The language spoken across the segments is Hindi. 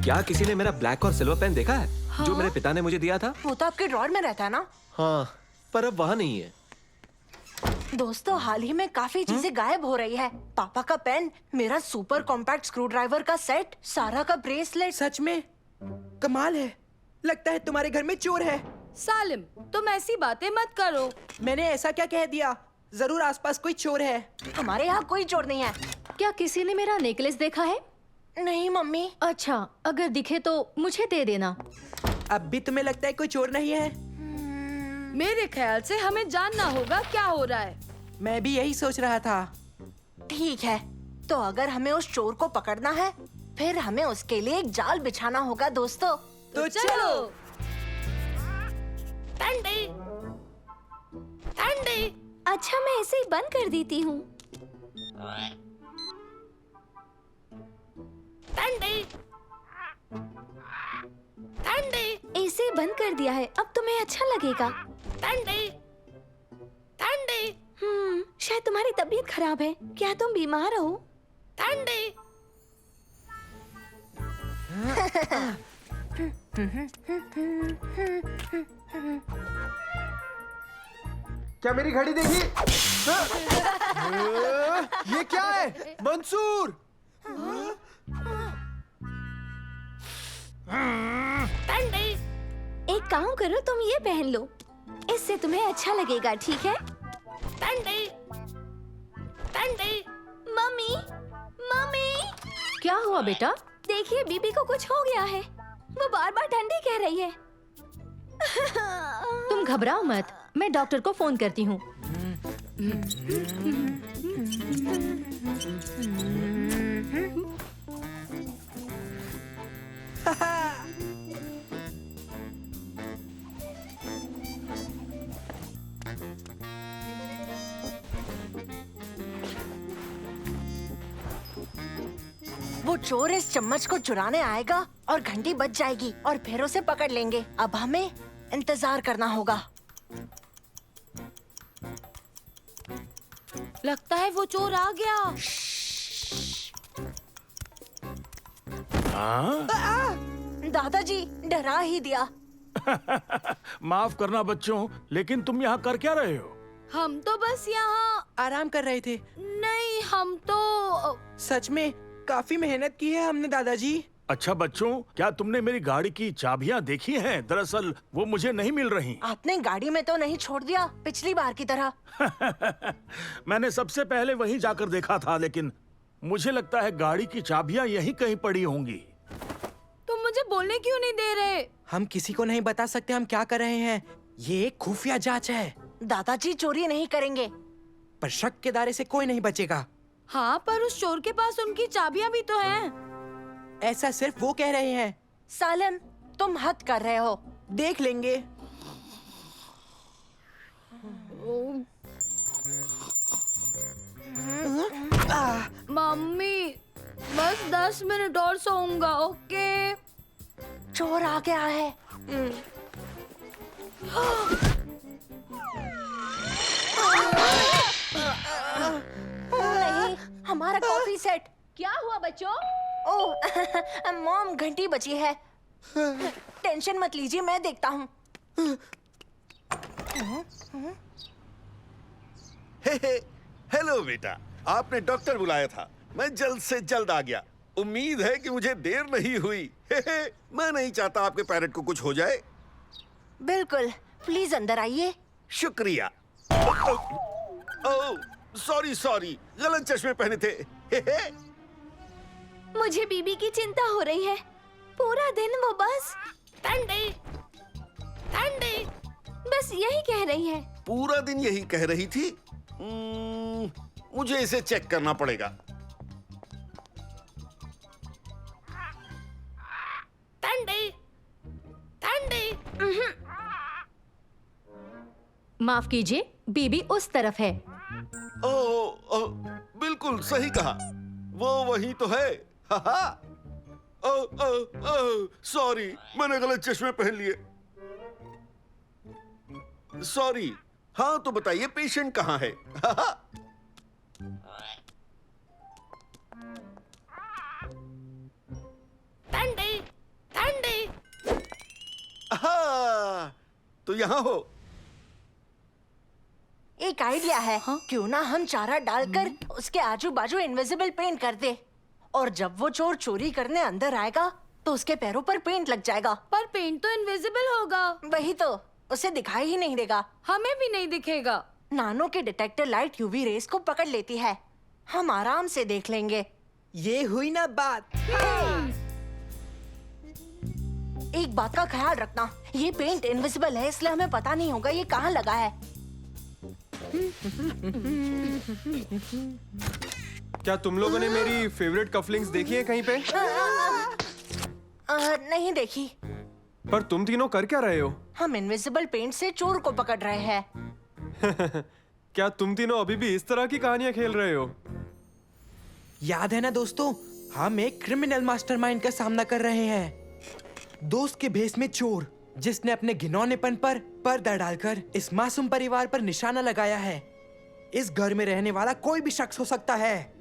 क्या किसी ने मेरा ब्लैक और सिल्वर पेन देखा है? हाँ? जो मेरे पिता ने मुझे दिया था? वो तो आपके ड्रॉर में रहता है ना? हाँ, पर अब वहाँ नहीं है। दोस्तों, हाल ही में काफी चीजें गायब हो रही है। पापा का पेन, मेरा सुपर कॉम्पैक्ट स्क्रू ड्राइवर का सेट, सारा का ब्रेसलेट। सच में कमाल है। लगता है तुम्हारे घर में चोर है। सालिम, तुम ऐसी बातें मत करो। मैंने ऐसा क्या कह दिया? जरूर आसपास कोई चोर है। हमारे यहाँ कोई चोर नहीं है। क्या किसी ने मेरा नेकलेस देखा है? नहीं मम्मी। अच्छा, अगर दिखे तो मुझे दे देना। अब भी तुम्हें लगता है कोई चोर नहीं है? मेरे ख्याल से हमें जानना होगा क्या हो रहा है। मैं भी यही सोच रहा था। ठीक है, तो अगर हमें उस चोर को पकड़ना है, फिर हमें उसके लिए एक जाल बिछाना होगा दोस्तों। तो चलो। ठंडी ठंडी। अच्छा, मैं इसे बंद कर देती हूँ। ठंडी ठंडी। इसे बंद कर दिया है, अब तुम्हें अच्छा लगेगा। ठंडी ठंडी शायद तुम्हारी तबीयत खराब है। क्या तुम बीमार हो? ठंडी। क्या मेरी घड़ी देखी? ये क्या है? मंसूर! ठंडी। एक काम करो, तुम ये पहन लो, इससे तुम्हें अच्छा लगेगा, ठीक है? ठंडी ठंडी। Mummy, mummy! क्या हुआ बेटा? देखिए, बीबी को कुछ हो गया है। वो बार बार ठंडी कह रही है। तुम घबराओ मत, मैं डॉक्टर को फोन करती हूँ। वो चोर इस चम्मच को चुराने आएगा और घंटी बज जाएगी और फिर उसे पकड़ लेंगे। अब हमें इंतजार करना होगा। लगता है वो चोर आ गया। दादाजी, डरा ही दिया। माफ करना बच्चों, लेकिन तुम यहाँ कर क्या रहे हो? हम तो बस यहाँ। आराम कर रहे थे। नहीं, हम तो सच में काफी मेहनत की है हमने दादाजी। अच्छा बच्चों, क्या तुमने मेरी गाड़ी की चाबियाँ देखी हैं? दरअसल वो मुझे नहीं मिल रही। आपने गाड़ी में तो नहीं छोड़ दिया पिछली बार की तरह? मैंने सबसे पहले वहीं जाकर देखा था, लेकिन मुझे लगता है गाड़ी की चाबियाँ यहीं कहीं पड़ी होंगी। तुम मुझे बोलने क्यों नहीं दे रहे? हम किसी को नहीं बता सकते हम क्या कर रहे हैं। ये एक खुफिया जांच है। दादाजी चोरी नहीं करेंगे। पर शक के दायरे से कोई नहीं बचेगा। हाँ, पर उस चोर के पास उनकी चाबियाँ भी तो हैं। ऐसा सिर्फ वो कह रहे हैं। सालिम, तुम हद कर रहे हो। देख लेंगे। मम्मी, बस 10 मिनट और सोऊंगा, ओके? चोर आ गया है। नहीं, हमारा कॉफी सेट। क्या हुआ बच्चों? ओह, मॉम, घंटी बची है। टेंशन मत लीजिए, मैं देखता हूँ। हेलो बेटा, आपने डॉक्टर बुलाया था। मैं जल्द से जल्द आ गया। उम्मीद है कि मुझे देर नहीं हुई। मैं नहीं चाहता आपके पैरेट को कुछ हो जाए। बिल्कुल, प्लीज अंदर आइए। शुक्रिया। ओह, सॉरी, गलत चश्मे पहने थे। मुझे बीबी की चिंता हो रही है। पूरा दिन वो बस ठंडी ठंडी बस यही कह रही है। पूरा दिन यही कह रही थी। मुझे इसे चेक करना पड़ेगा। ठंडी ठंडी। माफ कीजिए, बीबी उस तरफ है। ओ, बिल्कुल सही कहा, वो वही तो है। सॉरी, मैंने गलत चश्मे पहन लिए। सॉरी। हाँ तो बताइए पेशेंट कहाँ है? ठंडी ठंडी। तो यहाँ हो। एक आइडिया है। क्यों ना हम चारा डालकर उसके आजू बाजू इनविजिबल पेंट कर दे, और जब वो चोर चोरी करने अंदर आएगा तो उसके पैरों पर पेंट लग जाएगा। पर पेंट तो इनविजिबल होगा। वही तो, उसे दिखाई ही नहीं देगा। हमें भी नहीं दिखेगा। नानो के डिटेक्टर लाइट यूवी रेस को पकड़ लेती है। हम आराम से देख लेंगे। ये हुई ना बात। एक बात का ख्याल रखना, ये पेंट इनविजिबल है, इसलिए हमें पता नहीं होगा ये कहाँ लगा है। क्या तुम लोगों ने मेरी फेवरेट कफलिंग्स देखी है कहीं पे? नहीं देखी। पर तुम तीनों कर क्या रहे हो? हम इनविजिबल पेंट से चोर को पकड़ रहे हैं। क्या तुम तीनों अभी भी इस तरह की कहानियां खेल रहे हो? याद है ना दोस्तों, हम एक क्रिमिनल मास्टरमाइंड का सामना कर रहे हैं। दोस्त के भेष में चोर, जिसने अपने घिनौनेपन पर पर्दा डालकर इस मासूम परिवार पर निशाना लगाया है। इस घर में रहने वाला कोई भी शख्स हो सकता है।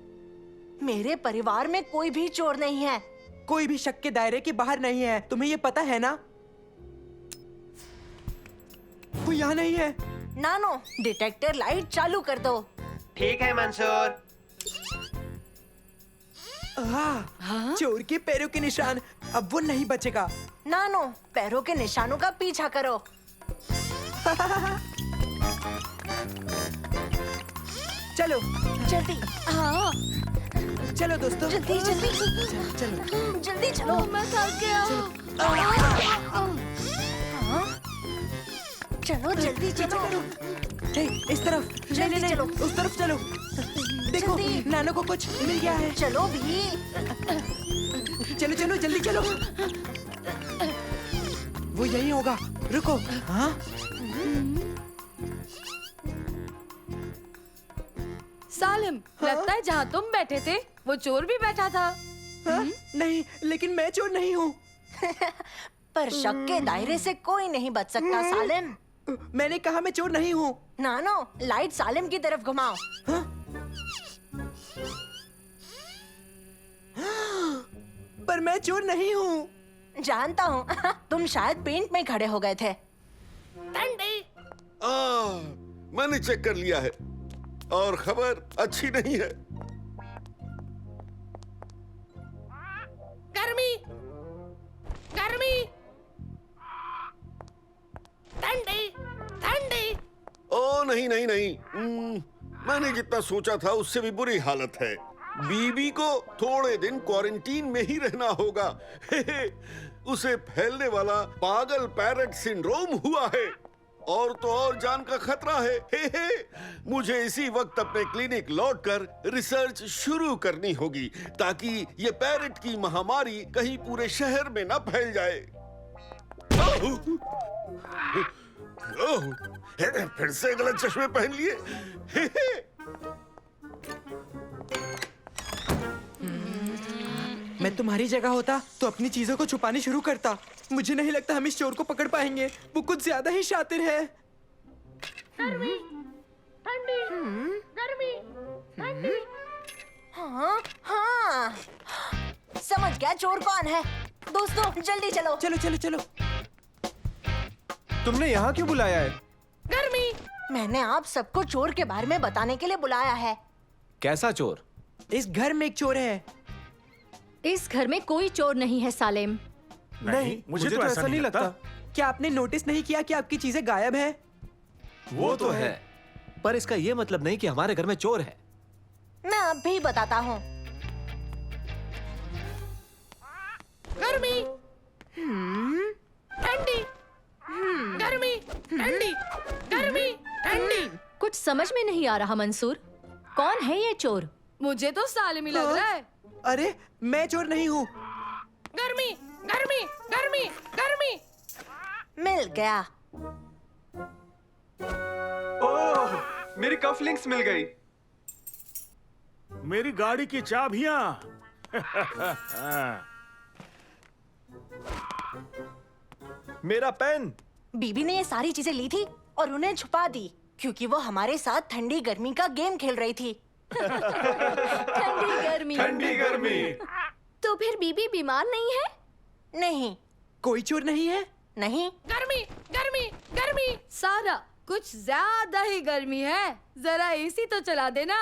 मेरे परिवार में कोई भी चोर नहीं है। कोई भी शक के दायरे के बाहर नहीं है, तुम्हें ये पता है ना? वो यहाँ नहीं है। नानो, डिटेक्टर लाइट चालू कर दो। ठीक है मंसूर। चोर के पैरों के निशान, अब वो नहीं बचेगा। नानो, पैरों के निशानों का पीछा करो। चलो जल्दी। हाँ, चलो दोस्तों, जल्दी जल्दी चलो। जल्दी चलो। मैं थक गया। हाँ? चलो जल्दी चलो। हे, इस तरफ। जल्दी नहीं, चलो। उस तरफ चलो। देखो, जल्दी। नानो को कुछ मिल गया है। चलो भी। चलो चलो, जल्दी चलो। वो यही होगा, रुको। हाँ? सालिम, लगता है जहाँ तुम बैठे थे वो चोर भी बैठा था। हाँ? नहीं, लेकिन मैं चोर नहीं हूँ। पर शक के दायरे से कोई नहीं बच सकता सालिम। मैंने कहा मैं चोर नहीं हूँ। नानो, लाइट सालिम की तरफ घुमाओ। पर मैं चोर नहीं हूँ। जानता हूँ। तुम शायद पेंट में खड़े हो गए थे। ठंडी। मैंने चेक कर लिया है और खबर अच्छी नहीं है। गर्मी गर्मी। ठंडी ठंडी। ओ नहीं नहीं नहीं, मैंने जितना सोचा था उससे भी बुरी हालत है। बीबी को थोड़े दिन क्वारंटीन में ही रहना होगा। उसे फैलने वाला पागल पैरट सिंड्रोम हुआ है, और तो और जान का खतरा है। मुझे इसी वक्त अपने क्लिनिक लौटकर रिसर्च शुरू करनी होगी, ताकि ये पैरट की महामारी कहीं पूरे शहर में न फैल जाए। फिर से गलत चश्मे पहन लिए। मैं तुम्हारी जगह होता तो अपनी चीजों को छुपानी शुरू करता। मुझे नहीं लगता हम इस चोर को पकड़ पाएंगे। वो कुछ ज्यादा ही शातिर है। गर्मी ठंडी गर्मी ठंडी। हाँ हाँ, समझ गया चोर कौन है। दोस्तों जल्दी चलो। चलो चलो चलो। तुमने यहाँ क्यों बुलाया है? गर्मी। मैंने आप सबको चोर के बारे में बताने के लिए बुलाया है। कैसा चोर? इस घर में एक चोर है। इस घर में कोई चोर नहीं है सालेम। नहीं, मुझे तो ऐसा नहीं लगता। क्या आपने नोटिस नहीं किया कि आपकी चीजें गायब है? वो तो है, पर इसका ये मतलब नहीं कि हमारे घर में चोर है। मैं अब भी बताता हूँ। गर्मी समझ में नहीं आ रहा मंसूर, कौन है ये चोर? मुझे तो सालिम ही लग रहा है। अरे मैं चोर नहीं हूँ। गर्मी गर्मी गर्मी गर्मी। मिल गया। ओह, मेरी कफलिंग्स मिल गई। मेरी गाड़ी की चाबियां। मेरा पेन। बीबी ने ये सारी चीजें ली थी और उन्हें छुपा दी क्योंकि वो हमारे साथ ठंडी गर्मी का गेम खेल रही थी। ठंडी गर्मी। ठंडी गर्मी। तो फिर बीबी बीमार नहीं है? नहीं। कोई चोर नहीं है? नहीं। गर्मी गर्मी गर्मी। सारा कुछ ज्यादा ही गर्मी है, जरा एसी तो चला देना।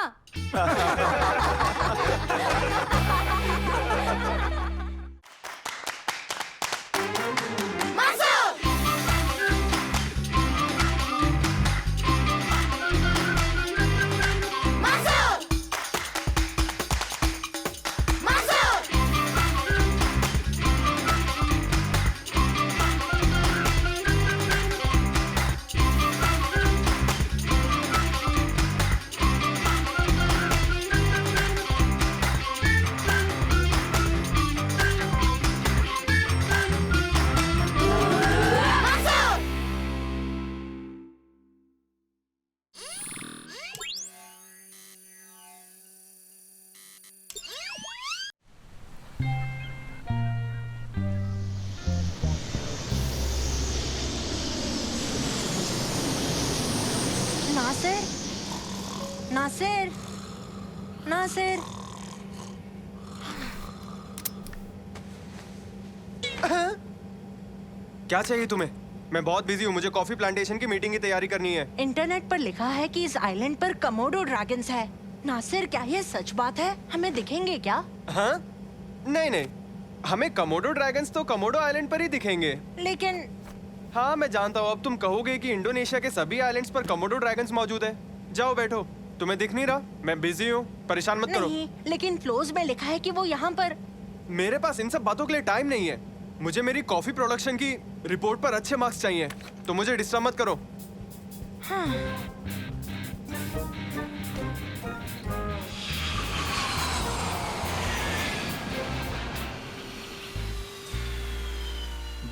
नासिर, नासिर, नासिर। क्या चाहिए तुम्हें? मैं बहुत बिजी हूँ, मुझे कॉफी प्लांटेशन की मीटिंग की तैयारी करनी है। इंटरनेट पर लिखा है कि इस आइलैंड पर कमोडो ड्रैगन्स है। नासिर, क्या ये सच बात है? हमें दिखेंगे क्या? हाँ? नहीं नहीं, हमें कमोडो ड्रैगन्स तो कमोडो आइलैंड पर ही दिखेंगे। लेकिन हाँ मैं जानता हूँ, अब तुम कहोगे कि इंडोनेशिया के सभी आइलैंड्स पर कमोडो ड्रैगन्स मौजूद है। जाओ बैठो, तुम्हें दिख नहीं रहा? मैं बिजी हूँ, परेशान मत करो। नहीं, लेकिन फ्लोज में लिखा है कि वो यहाँ पर। मेरे पास इन सब बातों के लिए टाइम नहीं है। मुझे मेरी कॉफी प्रोडक्शन की रिपोर्ट पर अच्छे मार्क्स चाहिए, तो मुझे डिस्टर्ब मत करो। हाँ।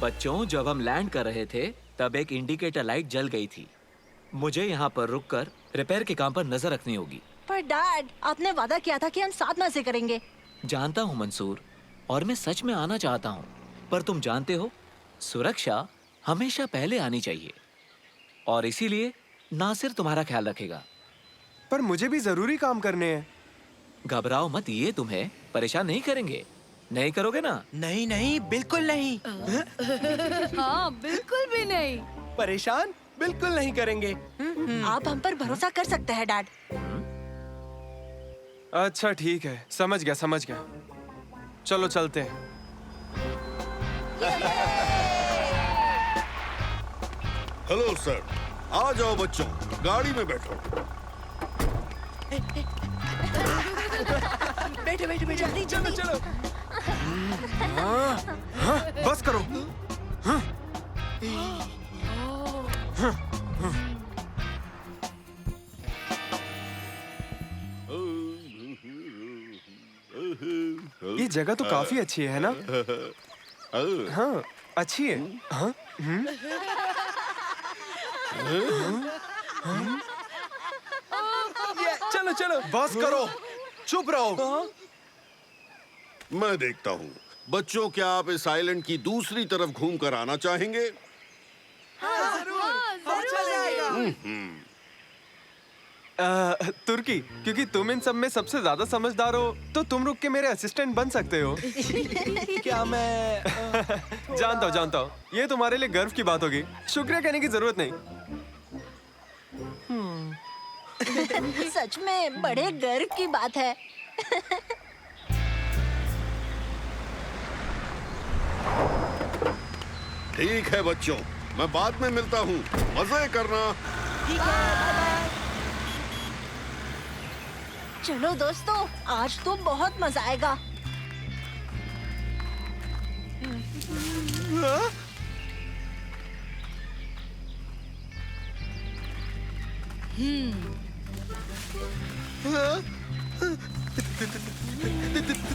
बच्चों, जब हम लैंड कर रहे थे तब एक इंडिकेटर लाइट जल गई थी। मुझे यहाँ पर रुककर रिपेयर के काम पर नजर रखनी होगी। पर डैड, आपने वादा किया था कि हम साथ मजे करेंगे। जानता हूँ मंसूर, और मैं सच में आना चाहता हूँ, पर तुम जानते हो सुरक्षा हमेशा पहले आनी चाहिए, और इसीलिए नासिर तुम्हारा ख्याल रखेगा। पर मुझे भी जरूरी काम करने हैं। घबराओ मत, ये तुम्हें परेशान नहीं करेंगे। नहीं करोगे ना? नहीं नहीं, बिल्कुल नहीं। हाँ बिल्कुल भी नहीं। परेशान बिल्कुल नहीं करेंगे। आप हम पर भरोसा कर सकते हैं डैड। अच्छा ठीक है, समझ गया समझ गया। चलो चलते हैं। हेलो सर, आ जाओ बच्चों, गाड़ी में बैठो। बैठो बैठो बैठो, चलो चलो। बस करो। ये जगह तो काफी अच्छी है ना? हाँ अच्छी है। हाँ? चलो चलो, बस करो, चुप रहो। मैं देखता हूँ। बच्चों, क्या आप इस आइलैंड की दूसरी तरफ घूम कर आना चाहेंगे? तुर्की, क्योंकि तुम इन सब में सबसे ज्यादा समझदार हो, तो तुम रुक के मेरे असिस्टेंट बन सकते हो। क्या मैं जानता हूँ, ये तुम्हारे लिए गर्व की बात होगी। शुक्रिया कहने की जरूरत नहीं। सच में बड़े गर्व की बात है। ठीक है बच्चों, मैं बाद में मिलता हूँ। मजे करना। ठीक है, बाय बाय। चलो दोस्तों, आज तो बहुत मजा आएगा।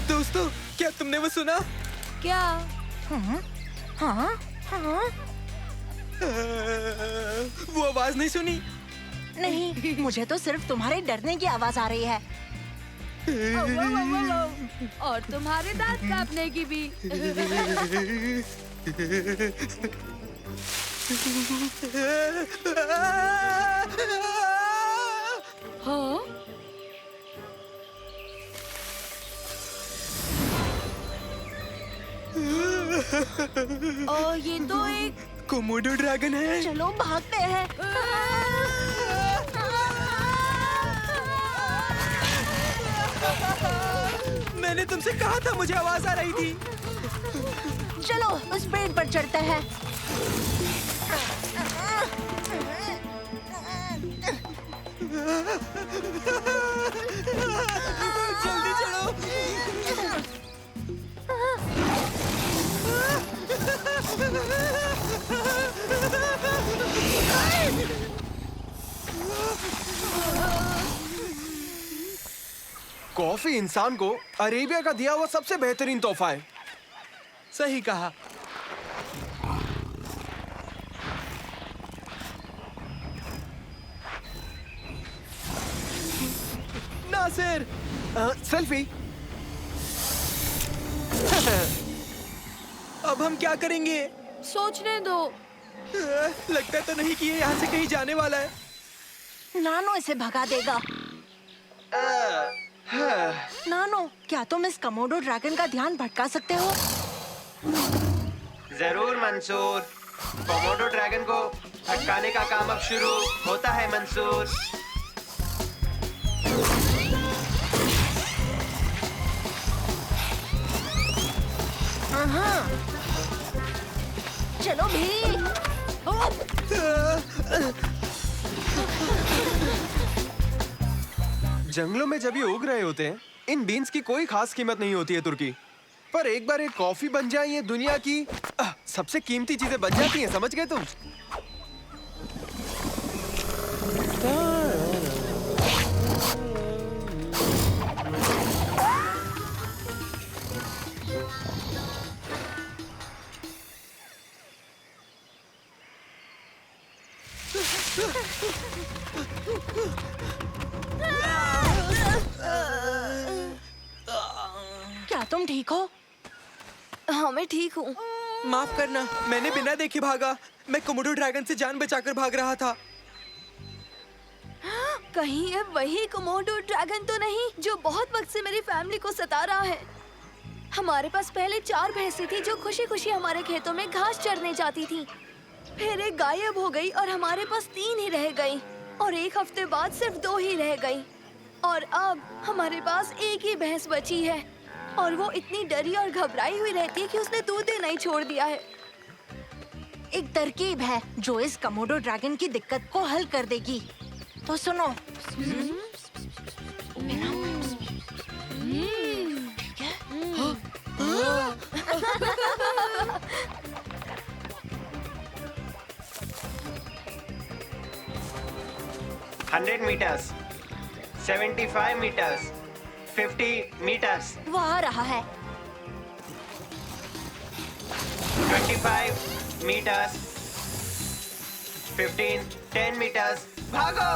दोस्तों, क्या तुमने वो सुना? क्या? हाँ हाँ वो आवाज नहीं सुनी? नहीं, मुझे तो सिर्फ तुम्हारे डरने की आवाज आ रही है। और तुम्हारे दांत काटने की भी। हाँ? ये तो एक कोमोडो ड्रैगन है। चलो भागते हैं। मैंने तुमसे कहा था मुझे आवाज आ रही थी। चलो उस पेड़ पर चढ़ते हैं। जल्दी चलो। कॉफी इंसान को अरेबिया का दिया हुआ सबसे बेहतरीन तोहफा है। सही कहा। नासिर, सेल्फी। अब हम क्या करेंगे? सोचने दो। लगता तो नहीं कि ये यहाँ से कहीं जाने वाला है। नानो इसे भगा देगा। नानो, क्या तुम इस कमोडो ड्रैगन का ध्यान भटका सकते हो? जरूर मंसूर। कोमोडो ड्रैगन को भटकाने का काम अब शुरू होता है मंसूर। चलो भी। जंगलों में जब ये उग रहे होते हैं, इन बीन्स की कोई खास कीमत नहीं होती है तुर्की। पर एक बार एक कॉफी बन जाए, ये दुनिया की सबसे कीमती चीजें बन जाती हैं। समझ गए तुम? क्या तुम ठीक हो? हाँ, मैं ठीक हूँ। माफ करना, मैंने बिना देखे भागा। मैं कोमोडो ड्रैगन से जान बचाकर भाग रहा था। कहीं ये वही कोमोडो ड्रैगन तो नहीं जो बहुत वक्त से मेरी फैमिली को सता रहा है। हमारे पास पहले 4 भैंसें थी जो खुशी खुशी हमारे खेतों में घास चरने जाती थी। फिर एक गायब हो गई और हमारे पास 3 ही रह गई, और एक हफ्ते बाद सिर्फ 2 ही रह गई, और अब हमारे पास एक ही भैंस बची है, और वो इतनी डरी और घबराई हुई रहती है कि उसने दूध देना ही छोड़ दिया है। एक तरकीब है जो इस कमोडो ड्रैगन की दिक्कत को हल कर देगी। तो सुनो। ठीक है? 100 meters, 75 meters, 50 meters, वो आ रहा है। 25 meters, 15, 10 meters. भागो!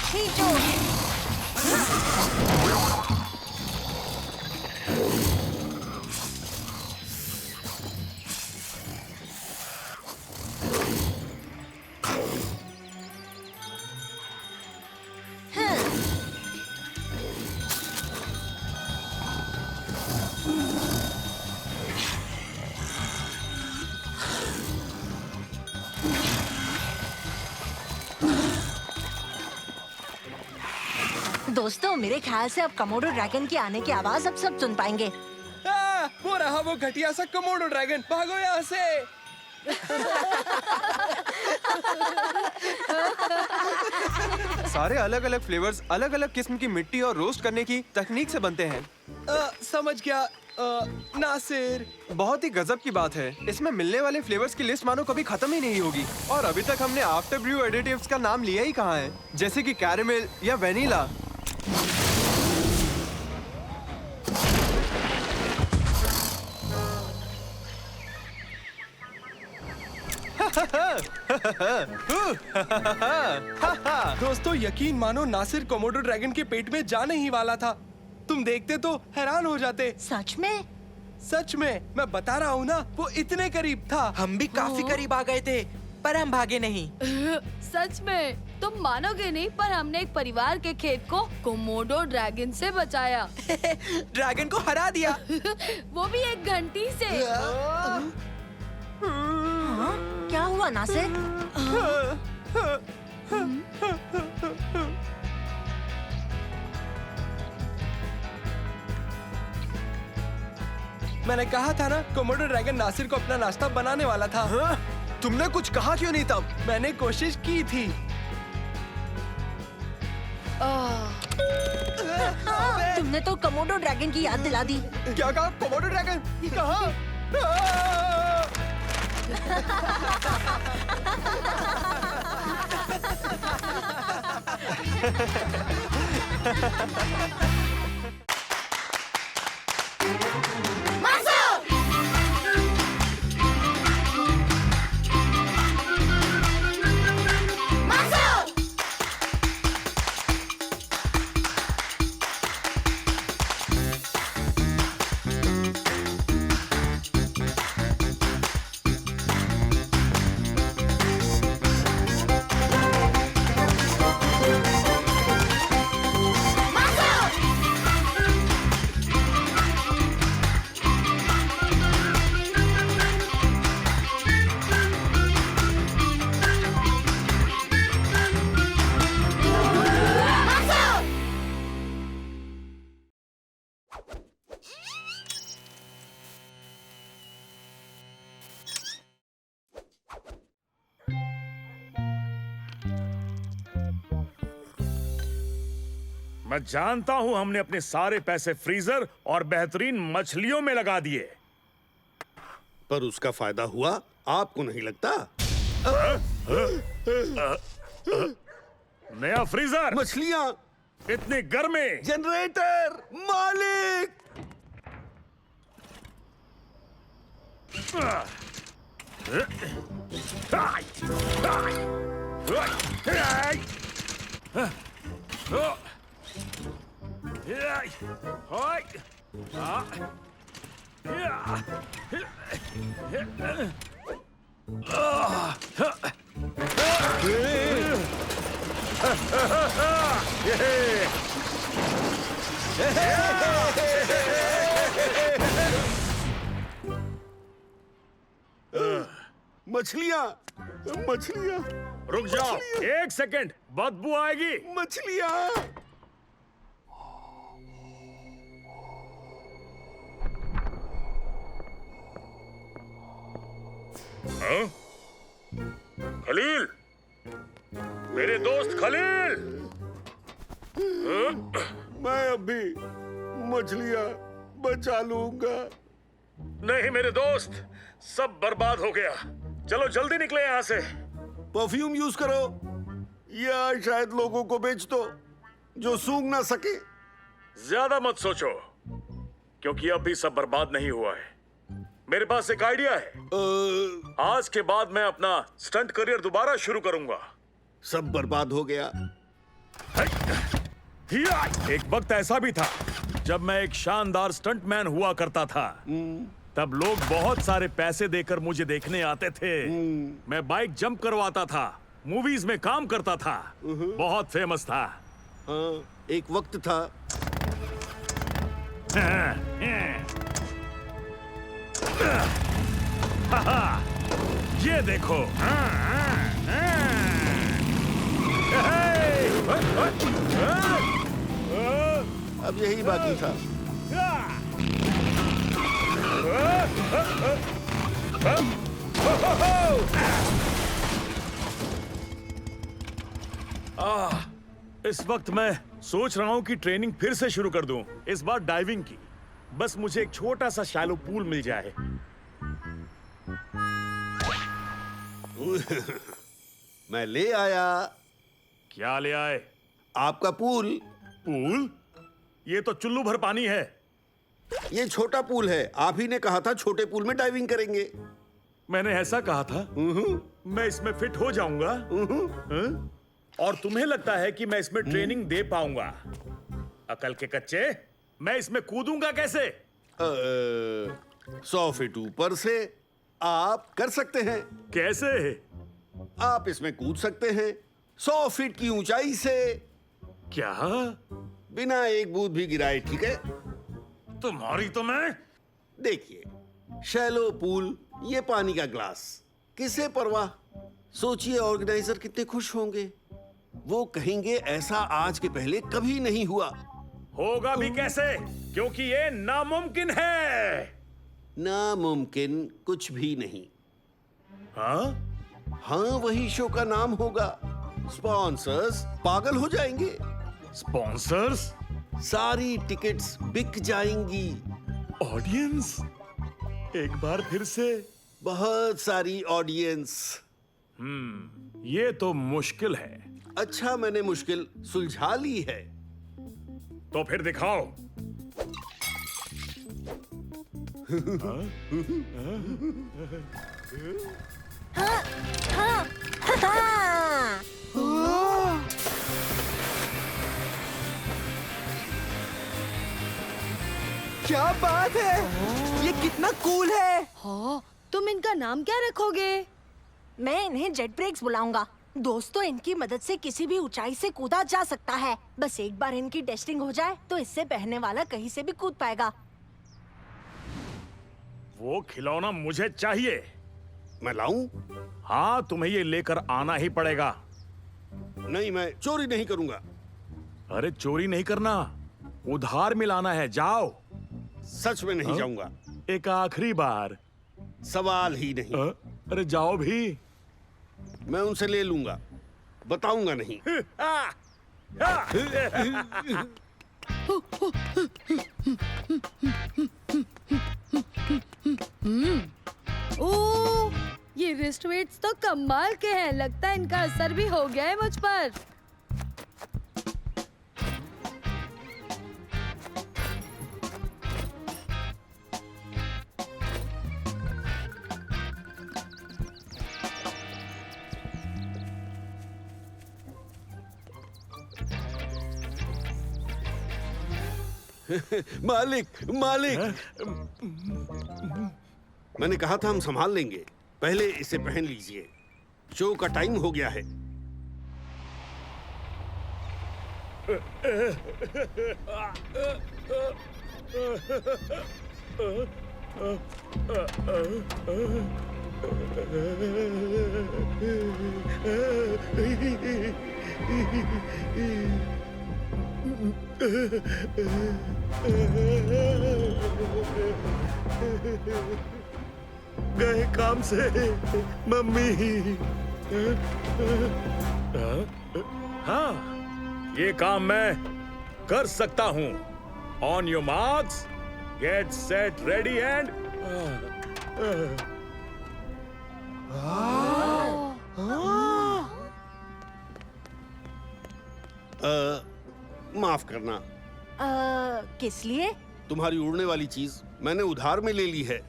खींचो। दोस्तों, मेरे ख्याल से अब कमोडो ड्रैगन की आने की आवाज अब सब सुन पाएंगे। वो रहा वो घटिया सा कोमोडो ड्रैगन। भागो यहाँ से। सारे अलग अलग फ्लेवर्स अलग अलग किस्म की मिट्टी और रोस्ट करने की तकनीक से बनते हैं। समझ गया नासिर। बहुत ही गजब की बात है, इसमें मिलने वाले फ्लेवर्स की लिस्ट मानो कभी खत्म ही नहीं होगी। और अभी तक हमने आफ्टर ब्रू एडिटिव्स का नाम लिया ही कहाँ है, जैसे कि कैरेमल या वेनिला। दोस्तों यकीन मानो नासिर कोमोडो ड्रैगन के पेट में जाने ही वाला था। तुम देखते तो हैरान हो जाते। सच में? सच में, मैं बता रहा हूँ ना, वो इतने करीब था। हम भी काफी करीब आ गए थे, पर हम भागे नहीं। सच में तुम मानोगे नहीं, पर हमने एक परिवार के खेत को कोमोडो ड्रैगन से बचाया। ड्रैगन को हरा दिया। वो भी 1 घंटी से। हाँ? क्या हुआ नासिर? मैंने कहा था ना, कोमोडो ड्रैगन नासिर को अपना नाश्ता बनाने वाला था। हाँ? तुमने कुछ कहा क्यों नहीं तब? मैंने कोशिश की थी। तुमने तो कोमोडो ड्रैगन की याद दिला दी। क्या कहा? कोमोडो ड्रैगन कहाँ? मैं जानता हूं हमने अपने सारे पैसे फ्रीजर और बेहतरीन मछलियों में लगा दिए, पर उसका फायदा हुआ आपको नहीं लगता? नया फ्रीजर, मछलियां, इतनी गर्मी, जनरेटर, मालिक। मछलियां, मछलियां। रुक जाओ, 1 सेकंड, बदबू आएगी। मछलियां। हाँ? खलील, मेरे दोस्त खलील। मैं अभी मछलियां बचा लूंगा। नहीं मेरे दोस्त, सब बर्बाद हो गया। चलो जल्दी निकले यहाँ से। परफ्यूम यूज करो या शायद लोगों को बेच दो जो सूंघ ना सके। ज्यादा मत सोचो, क्योंकि अभी सब बर्बाद नहीं हुआ है। मेरे पास एक आइडिया है। आज के बाद मैं अपना स्टंट करियर दोबारा शुरू करूंगा। सब बर्बाद हो गया। एक वक्त ऐसा भी था जब मैं एक शानदार स्टंटमैन हुआ करता था। तब लोग बहुत सारे पैसे देकर मुझे देखने आते थे। मैं बाइक जंप करवाता था, मूवीज में काम करता था, बहुत फेमस था। हाँ, एक वक्त था। ये देखो। अब यही बाकी था। इस वक्त मैं सोच रहा हूं कि ट्रेनिंग फिर से शुरू कर दूं, इस बार डाइविंग की। बस मुझे एक छोटा सा शैलो पूल मिल जाए। मैं ले आया। क्या ले आए? आपका पूल। पूल? ये तो चुल्लू भर पानी है। ये छोटा पूल है, आप ही ने कहा था छोटे पूल में डाइविंग करेंगे। मैंने ऐसा कहा था? मैं इसमें फिट हो जाऊंगा? और तुम्हें लगता है कि मैं इसमें ट्रेनिंग दे पाऊंगा? अकल के कच्चे, मैं इसमें कूदूंगा कैसे? 100 फीट ऊपर से आप कर सकते हैं। कैसे? आप इसमें कूद सकते हैं 100 फीट की ऊंचाई से। क्या? बिना एक बूंद भी गिराए, ठीक है? तुम्हारी तो मैं। देखिए, शैलो पूल, ये पानी का ग्लास, किसे परवाह। सोचिए ऑर्गेनाइजर कितने खुश होंगे। वो कहेंगे ऐसा आज के पहले कभी नहीं हुआ। होगा भी कैसे? क्योंकि ये नामुमकिन है। नामुमकिन कुछ भी नहीं। हाँ? हाँ, वही शो का नाम होगा। स्पॉन्सर्स पागल हो जाएंगे। स्पॉन्सर्स? सारी टिकट्स बिक जाएंगी। ऑडियंस? एक बार फिर से? बहुत सारी ऑडियंस। ये तो मुश्किल है। अच्छा, मैंने मुश्किल सुलझा ली है। तो फिर दिखाओ। क्या बात है, ये कितना कूल है। हाँ, तुम इनका नाम क्या रखोगे? मैं इन्हें जेट ब्रेक्स बुलाऊंगा। दोस्तों, इनकी मदद से किसी भी ऊंचाई से कूदा जा सकता है। बस एक बार इनकी टेस्टिंग हो जाए तो इससे पहनने वाला कहीं से भी कूद पाएगा। वो खिलौना मुझे चाहिए। मैं लाऊं? हाँ, तुम्हें ये लेकर आना ही पड़ेगा। नहीं, मैं चोरी नहीं करूंगा। अरे चोरी नहीं करना, उधार मिलाना है। जाओ। सच में नहीं जाऊंगा। एक आखिरी बार। सवाल ही नहीं। अरे जाओ भी। मैं उनसे ले लूंगा, बताऊंगा नहीं। ओ, ये रिस्ट वेट्स तो कमाल के हैं। लगता है इनका असर भी हो गया है मुझ पर। मालिक, मालिक। मैंने कहा था हम संभाल लेंगे। पहले इसे पहन लीजिए, शो का टाइम हो गया है। गए काम से मम्मी। हाँ, ये काम मैं कर सकता हूँ। On your marks, get set ready and. माफ करना। किस लिए? तुम्हारी उड़ने वाली चीज मैंने उधार में ले ली है।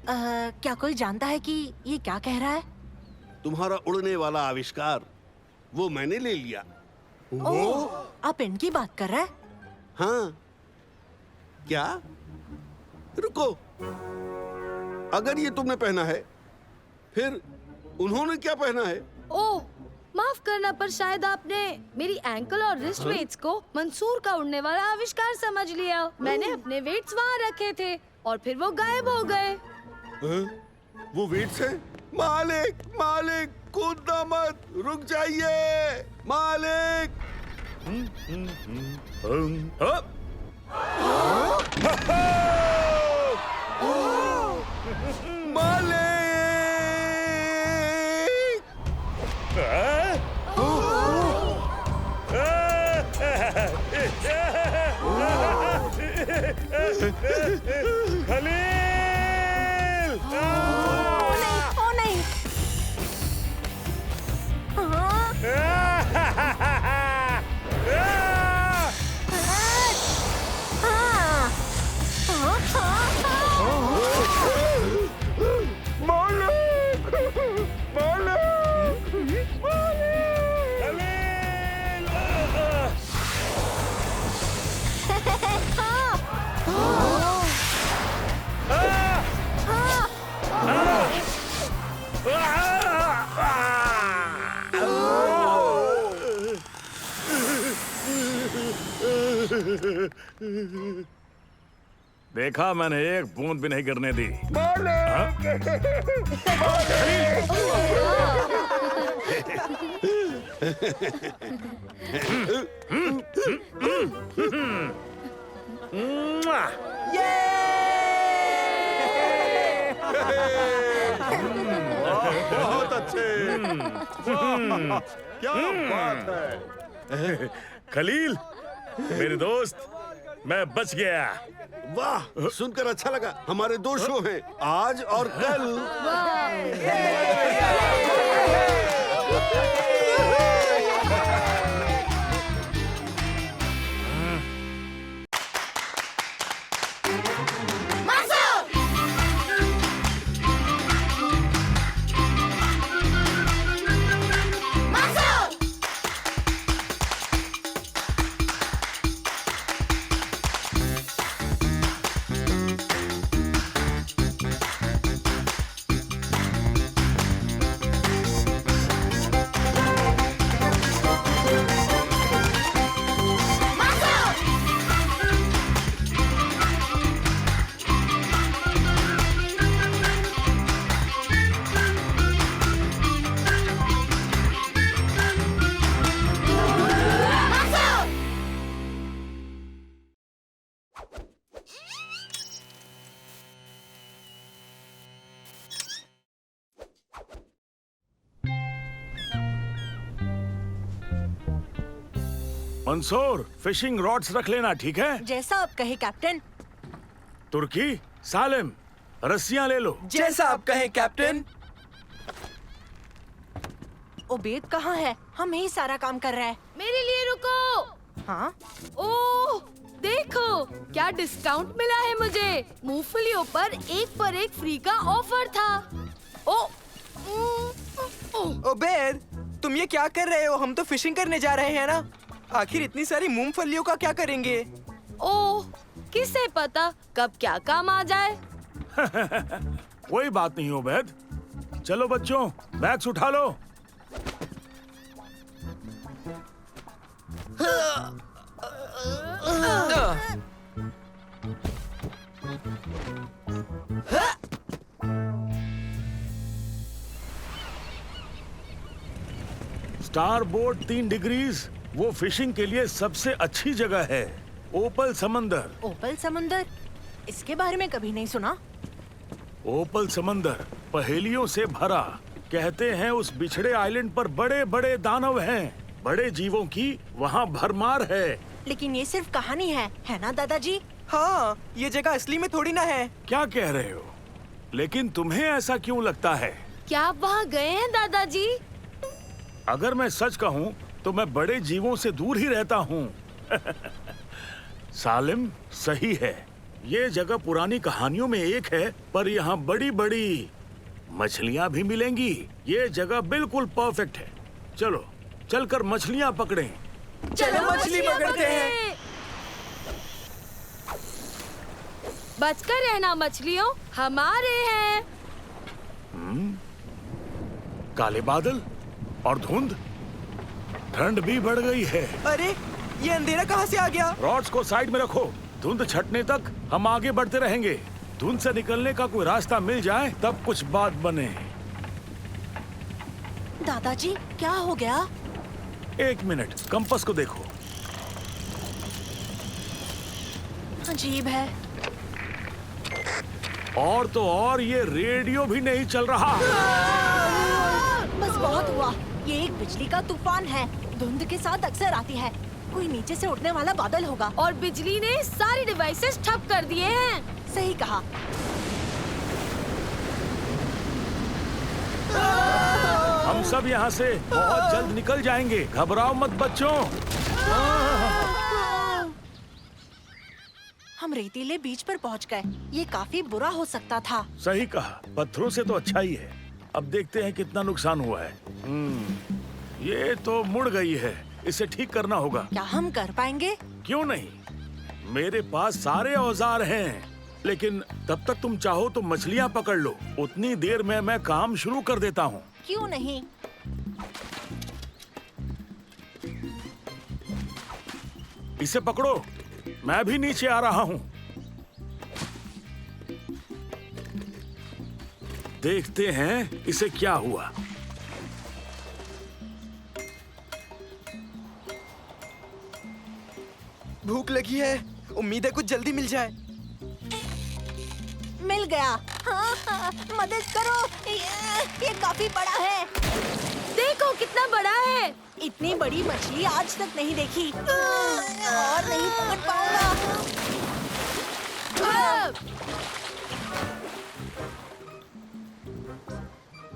क्या कोई जानता है कि ये क्या कह रहा है? तुम्हारा उड़ने वाला आविष्कार वो मैंने ले लिया। ओह, आप इनकी बात कर रहे हैं? हाँ। क्या? रुको, अगर ये तुमने पहना है, फिर उन्होंने क्या पहना है? ओह, माफ करना, पर शायद आपने मेरी एंकल और रिस्ट वेट्स को मंसूर का उड़ने वाला आविष्कार समझ लिया। मैंने अपने वेट्स वहाँ रखे थे और फिर वो गायब हो गए। वो वेट्स हैं? मालिक, मालिक, कूदना मत, रुक जाइए, मालिक। मालिक! खलील! ओ नहीं। हाँ, देखा, मैंने एक बूंद भी नहीं गिरने दी। बहुत अच्छे। क्या बात है। खलील, मेरे दोस्त, मैं बच गया। वाह, सुनकर अच्छा लगा। हमारे 2 शो हैं, आज और कल। मंसूर, फिशिंग रॉड्स रख लेना, ठीक है? जैसा आप कहे कैप्टन। तुर्की, सालिम, रस्सियां ले लो। जैसा आप कहें कैप्टन। उबेद कहाँ है? हम ही सारा काम कर रहा है। मेरे लिए रुको। हाँ? ओह, देखो क्या डिस्काउंट मिला है मुझे। मूंगफलियों पर 1 पर 1 फ्री का ऑफर था। उबेद, तुम ये क्या कर रहे हो? हम तो फिशिंग करने जा रहे हैं ना। आखिर इतनी सारी मूंगफलियों का क्या करेंगे? ओह, किसे पता कब क्या काम आ जाए। कोई बात नहीं उबैद। चलो बच्चों, बैग्स उठा लो। स्टार बोर्ड 3 डिग्रीज वो फिशिंग के लिए सबसे अच्छी जगह है। ओपल समंदर। ओपल समुंदर? इसके बारे में कभी नहीं सुना। ओपल समंदर पहेलियों से भरा। कहते हैं उस बिछड़े आइलैंड पर बड़े बड़े दानव हैं। बड़े जीवों की वहाँ भरमार है। लेकिन ये सिर्फ कहानी है ना दादाजी? हाँ, ये जगह असली में थोड़ी ना है। क्या कह रहे हो? लेकिन तुम्हें ऐसा क्यों लगता है? क्या आप वहाँ गए हैं दादाजी? अगर मैं सच कहूँ तो मैं बड़े जीवों से दूर ही रहता हूँ। सालिम सही है। ये जगह पुरानी कहानियों में एक है, पर यहाँ बड़ी बड़ी मछलियाँ भी मिलेंगी। ये जगह बिल्कुल परफेक्ट है। चलो चलकर मछलियाँ पकड़ें। चलो मछली पकड़ते हैं। बचकर रहना मछलियों, हमारे हैं। काले बादल और धुंध, ठंड भी बढ़ गई है। अरे, ये अंधेरा कहाँ से आ गया? रॉड्स को साइड में रखो। धुंध छटने तक हम आगे बढ़ते रहेंगे। धुंध से निकलने का कोई रास्ता मिल जाए तब कुछ बात बने। दादाजी क्या हो गया? 1 मिनट, कंपास को देखो। अजीब है। और तो और ये रेडियो भी नहीं चल रहा। बस बहुत हुआ। ये एक बिजली का तूफान है। धुंध के साथ अक्सर आती है। कोई नीचे से उड़ने वाला बादल होगा। और बिजली ने सारी डिवाइसेस ठप कर दिए हैं। सही कहा। हम सब यहाँ से बहुत जल्द निकल जाएंगे, घबराओ मत बच्चों। हम रेतीले बीच पर पहुंच गए। ये काफी बुरा हो सकता था। सही कहा, पत्थरों से तो अच्छा ही है। अब देखते हैं कितना नुकसान हुआ है। ये तो मुड़ गई है, इसे ठीक करना होगा। क्या हम कर पाएंगे? क्यों नहीं, मेरे पास सारे औजार हैं। लेकिन तब तक तुम चाहो तो मछलियाँ पकड़ लो, उतनी देर में मैं काम शुरू कर देता हूँ। क्यों नहीं? इसे पकड़ो, मैं भी नीचे आ रहा हूँ। देखते हैं इसे क्या हुआ। भूख लगी है, उम्मीद है कुछ जल्दी मिल जाए। मिल गया। हाँ, हाँ, मदद करो। ये काफी बड़ा है। देखो कितना बड़ा है। इतनी बड़ी मछली आज तक नहीं देखी। और नहीं पकड़ पाऊंगा।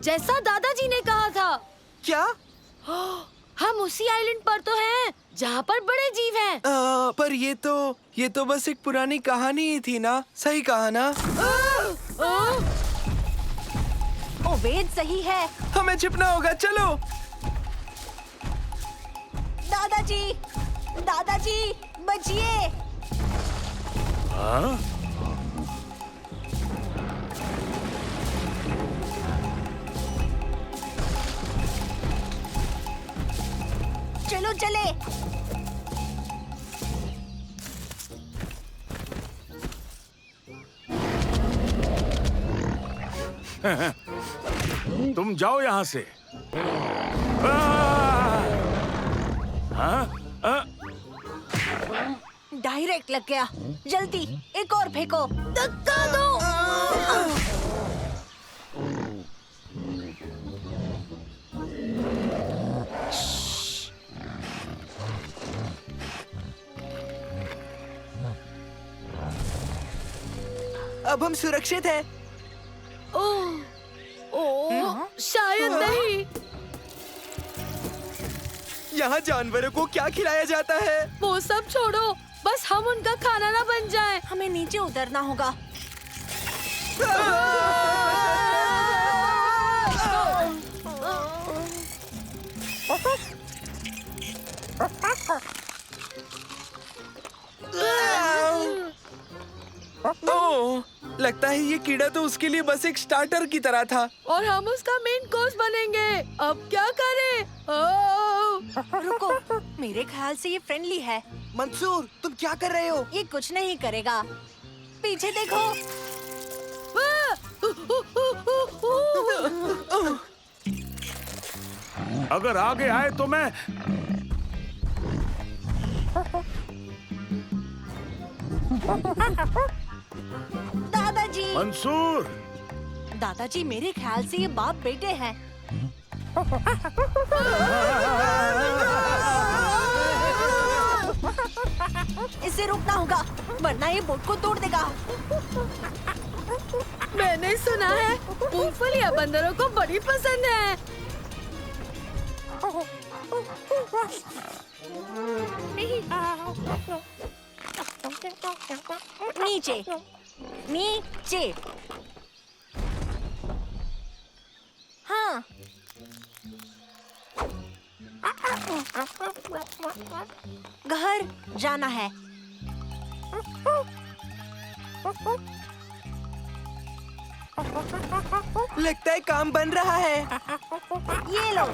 जैसा दादाजी ने कहा था। क्या? हम उसी आइलैंड पर तो हैं, जहाँ पर बड़े जीव हैं। पर ये तो बस एक पुरानी कहानी ही थी ना। सही कहा ना? ओ वेद सही है। हमें छिपना होगा, चलो। दादाजी, दादाजी बचिए। हाँ? चलो चले। तुम जाओ यहाँ से। हाँ? डायरेक्ट लग गया। जल्दी एक और फेंको। धक्का दो। अब हम सुरक्षित हैं। ओह, शायद नहीं। यहाँ जानवरों को क्या खिलाया जाता है? वो सब छोड़ो, बस हम उनका खाना ना बन जाए। हमें नीचे उतरना होगा। ओह, लगता है ये कीड़ा तो उसके लिए बस एक स्टार्टर की तरह था। और हम उसका मेन कोर्स बनेंगे। अब क्या करें? रुको, मेरे ख्याल से ये फ्रेंडली है। मंसूर, तुम क्या कर रहे हो? ये कुछ नहीं करेगा। पीछे देखो। अगर आगे आए तो मैं दादाजी। मंसूर। दादाजी, मेरे ख्याल से ये बाप बेटे हैं। इसे रोकना होगा, वरना ये बोट को तोड़ देगा। मैंने सुना है मूंगफलियां बंदरों को बड़ी पसंद है। नीचे, नीचे। हाँ। घर जाना है। लगता है काम बन रहा है। ये लो।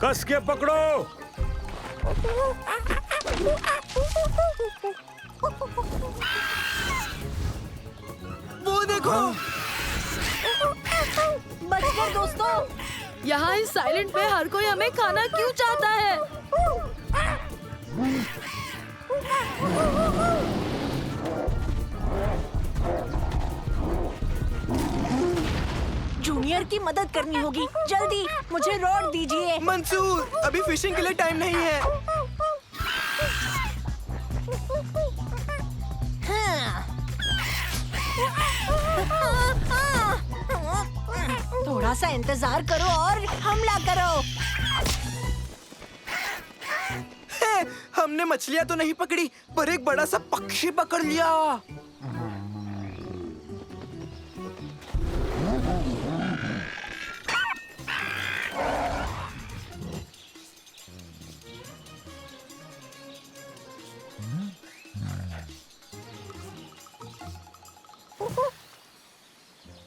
कस के पकड़ो। वो देखो। बचकर दोस्तों। यहाँ इस साइलेंट पे हर कोई हमें खाना क्यों चाहता है? जूनियर की मदद करनी होगी। जल्दी मुझे रॉड दीजिए। मंसूर, अभी फिशिंग के लिए टाइम नहीं है। थोड़ा सा इंतजार करो और हमला करो। हमने मछलियाँ तो नहीं पकड़ी, पर एक बड़ा सा पक्षी पकड़ लिया।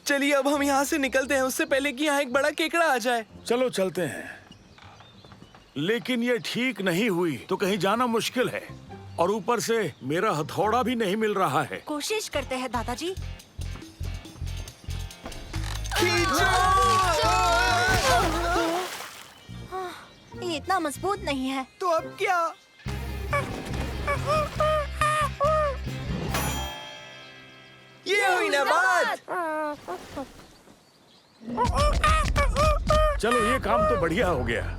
चलिए अब हम यहाँ से निकलते हैं, उससे पहले कि यहाँ एक बड़ा केकड़ा आ जाए। चलो चलते हैं। लेकिन ये ठीक नहीं हुई तो कहीं जाना मुश्किल है, और ऊपर से मेरा हथौड़ा भी नहीं मिल रहा है। कोशिश करते हैं दादाजी। ये इतना मजबूत नहीं है। तो अब क्या? ये हुई ना बात। चलो ये काम तो बढ़िया हो गया।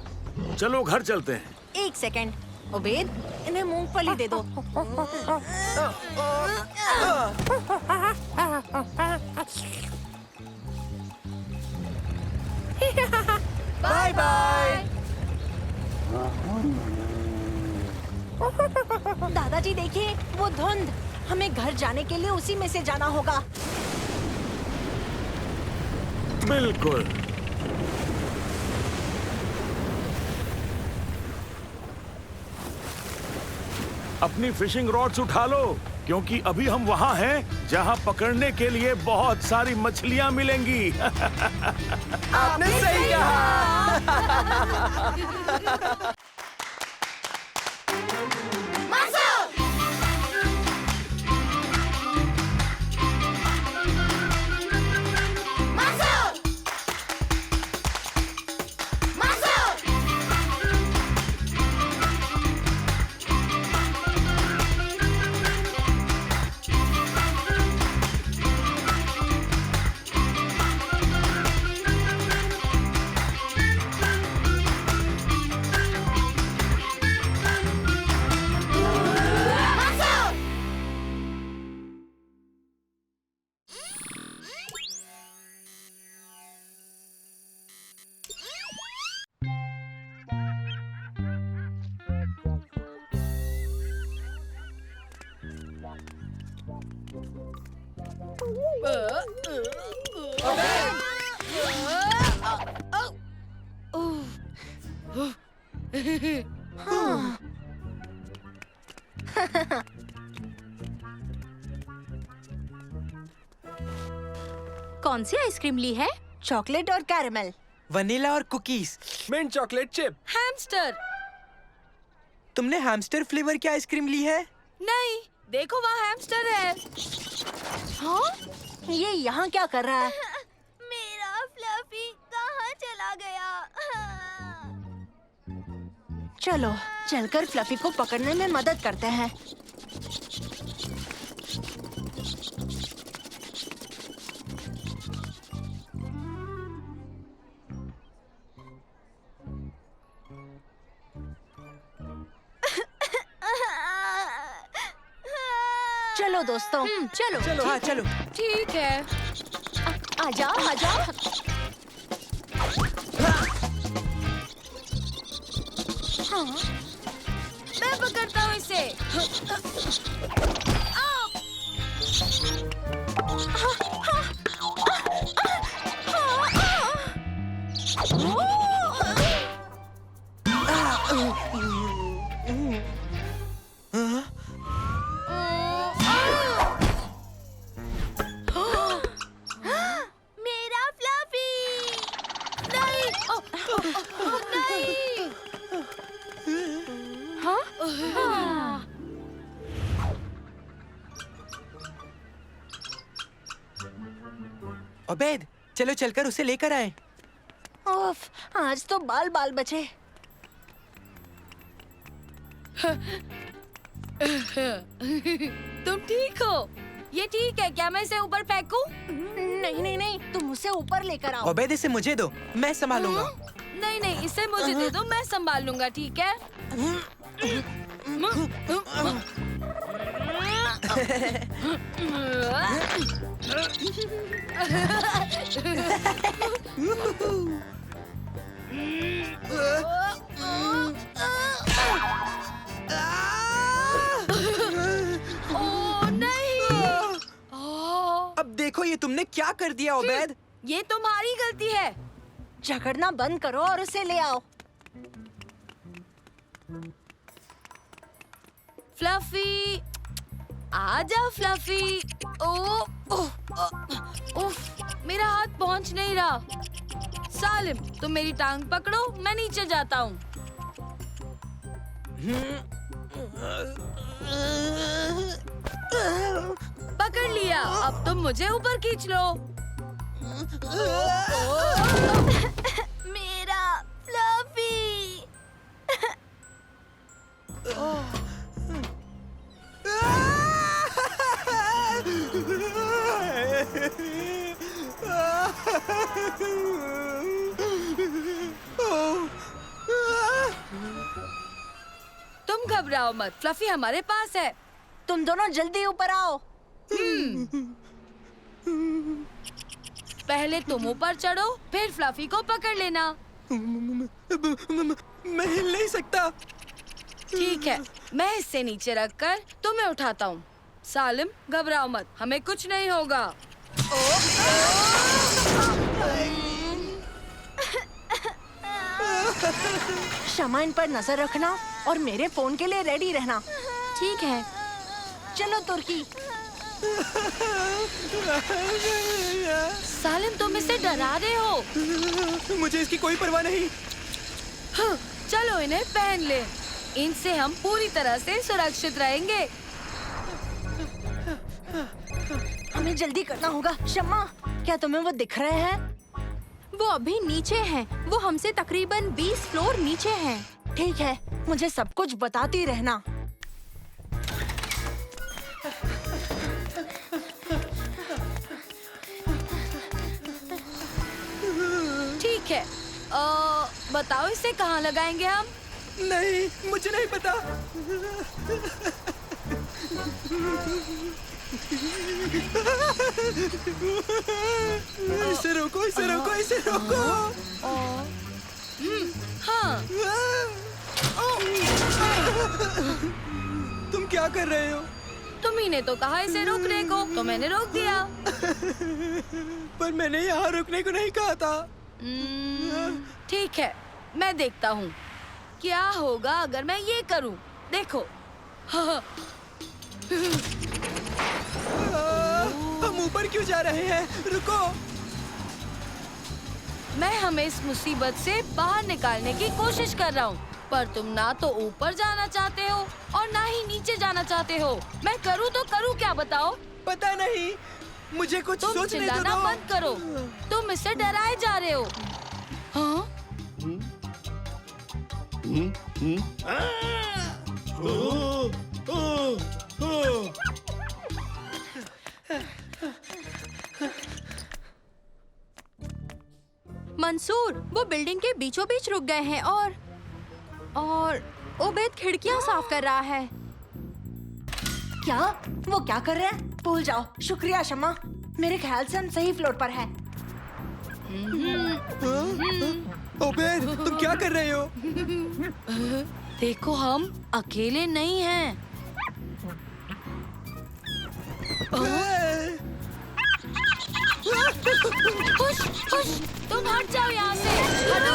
चलो घर चलते हैं। एक सेकंड, उबैद, इन्हें मूंगफली दे दो। Bye bye. दादाजी देखिए, वो धुंध। हमें घर जाने के लिए उसी में से जाना होगा। बिल्कुल। अपनी फिशिंग रॉड्स उठा लो, क्योंकि अभी हम वहाँ हैं जहाँ पकड़ने के लिए बहुत सारी मछलियाँ मिलेंगी। आपने सही कहा। कौन सी आइसक्रीम ली है? चॉकलेट और कैरेमल। वनीला और cookies. Mint chocolate chip. Hamster. तुमने हैमस्टर फ्लेवर की आइसक्रीम ली है? नहीं, देखो वहाँ हैमस्टर है। हाँ? ये यहाँ क्या कर रहा है? मेरा फ्लफी कहाँ चला गया? चलो चलकर फ्लफी को पकड़ने में मदद करते हैं। चलो दोस्तों, चलो। चलो हाँ चलो। ठीक है। आजा आजा। हाँ। मैं पकड़ता हूँ इसे। मेरा फ्लफी। नहीं। उबैद, चलो चलकर उसे लेकर आए। उफ, आज तो बाल बाल बचे। तुम ठीक हो? ये ठीक है, क्या मैं इसे ऊपर फेंकूं? नहीं नहीं नहीं, तुम उसे ऊपर लेकर आओ। ओबेद, इसे मुझे दो, मैं संभालूंगा। नहीं नहीं, इसे मुझे दे दो, मैं संभाल लूंगा, ठीक है? ओह नहीं! अब देखो ये तुमने क्या कर दिया ओबेद। ये तुम्हारी गलती है। झगड़ना बंद करो और उसे ले आओ। फ्लफी, आजा फ्लफी। उफ, मेरा हाथ पहुंच नहीं रहा। सालिम, तुम मेरी टांग पकड़ो, मैं नीचे जाता हूँ। पकड़ लिया, अब तुम मुझे ऊपर खींच लो। मेरा फ्लफी। तुम घबराओ मत, फ्लफी हमारे पास है। तुम दोनों जल्दी ऊपर आओ। पहले तुम ऊपर चढ़ो, फिर फ्लफी को पकड़ लेना। मैं हिल नहीं सकता। ठीक है, मैं इससे नीचे रखकर तुम्हें उठाता हूँ। सालिम, घबराओ मत, हमें कुछ नहीं होगा। शमा, इन पर नजर रखना और मेरे फोन के लिए रेडी रहना। ठीक है। चलो तुर्की। सालिम, तुम इसे डरा रहे हो। मुझे इसकी कोई परवाह नहीं। हाँ, चलो इन्हें पहन ले, इनसे हम पूरी तरह से सुरक्षित रहेंगे। हमें जल्दी करना होगा। शमा, क्या तुम्हें वो दिख रहे हैं? वो अभी नीचे हैं। वो हमसे तकरीबन 20 फ्लोर नीचे हैं। ठीक है, मुझे सब कुछ बताती रहना। ठीक है, बताओ इसे कहाँ लगाएंगे हम? नहीं, मुझे नहीं पता। इसे रोको, इसे रोको, इसे रोको। हाँ, तुम क्या कर रहे हो? तुम्ही ने तो कहा इसे रोकने को, तो मैंने रोक दिया। पर मैंने यहाँ रुकने को नहीं कहा था। ठीक है, मैं देखता हूँ क्या होगा अगर मैं ये करूँ। देखो। हम ऊपर क्यों जा रहे हैं? रुको। मैं हमें इस मुसीबत से बाहर निकालने की कोशिश कर रहा हूँ, पर तुम ना तो ऊपर जाना चाहते हो और ना ही नीचे जाना चाहते हो। मैं करूँ तो करूँ क्या, बताओ? पता नहीं, मुझे कुछ तुम सोचने दो। चिल्लाना बंद करो, तुम इससे डराए जा रहे हो। हाँ? मंसूर, वो बिल्डिंग के बीचों बीच रुक गए हैं और ओबेद खिड़कियां साफ कर रहा है। क्या? वो क्या कर रहे हैं? भूल जाओ। शुक्रिया शमा, मेरे ख्याल से हम सही फ्लोर पर हैं। ओबेद, तुम क्या कर रहे हो? देखो, हम अकेले नहीं हैं। खुश, खुश, तुम हट जाओ यहाँ से। हटो।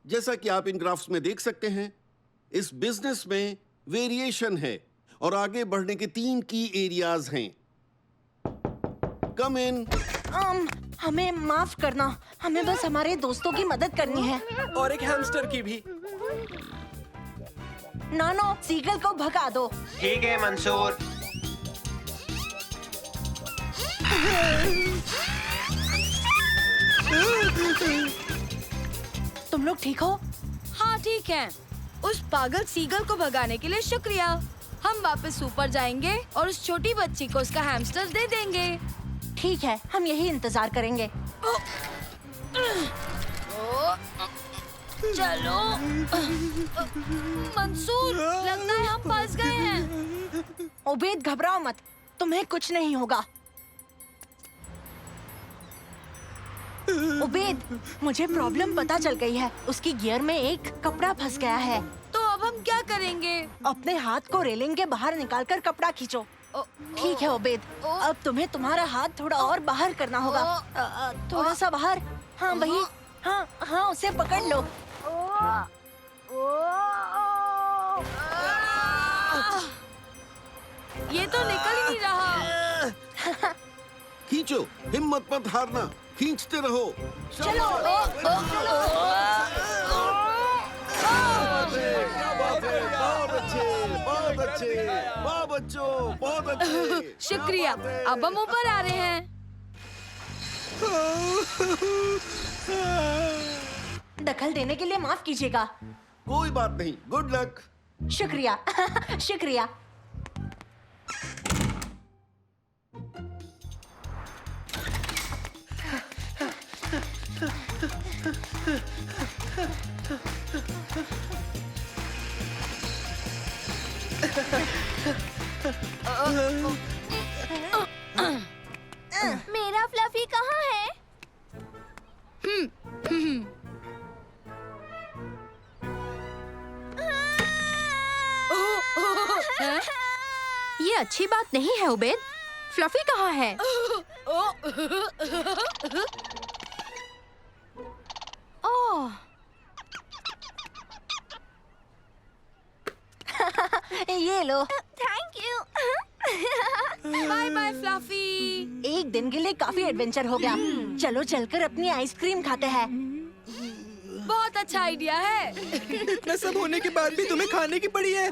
जैसा कि आप इन ग्राफ्स में देख सकते हैं, इस बिजनेस में वेरिएशन है और आगे बढ़ने के 3 की एरियाज हैं। कम इन। हमें माफ करना, हमें बस हमारे दोस्तों की मदद करनी है। और एक हैमस्टर की भी। नानो, सीगल को भगा दो। ठीक है मंसूर। तुम लोग ठीक हो? हाँ ठीक है। उस पागल सीगल को भगाने के लिए शुक्रिया। हम वापस ऊपर जाएंगे और उस छोटी बच्ची को उसका हैमस्टर दे देंगे। ठीक है, हम यही इंतजार करेंगे। चलो मंसूर, लगता है हम फंस गए हैं। उबैद घबराओ मत, तुम्हें कुछ नहीं होगा। उबैद, मुझे प्रॉब्लम पता चल गई है। उसकी गियर में एक कपड़ा फंस गया है। तो अब हम क्या करेंगे? अपने हाथ को रेलिंग के बाहर निकालकर कपड़ा खींचो। ठीक है उबैद, अब तुम्हें तुम्हारा हाथ थोड़ा और बाहर करना होगा। थोड़ा सा बाहर। हाँ वही, हाँ हाँ, उसे पकड़ लो। ये तो निकल ही नहीं रहा। खींचो, हिम्मत मत हारना, खींचते रहो। चलो। बहुत अच्छे, वाह बच्चों, बहुत अच्छे। शुक्रिया, अब हम ऊपर आ रहे हैं। दखल देने के लिए माफ कीजिएगा। कोई बात नहीं, गुड लक। शुक्रिया। शुक्रिया। मेरा फ्लफी कहाँ है? ये अच्छी बात नहीं है उबैद। फ्लफी कहाँ है? ओह, ये लो। Thank you. Bye bye Fluffy. एक दिन के लिए काफी एडवेंचर हो गया। चलो चलकर अपनी आइसक्रीम खाते हैं। बहुत अच्छा आइडिया है। इतना सब होने के बाद भी तुम्हें खाने की पड़ी है।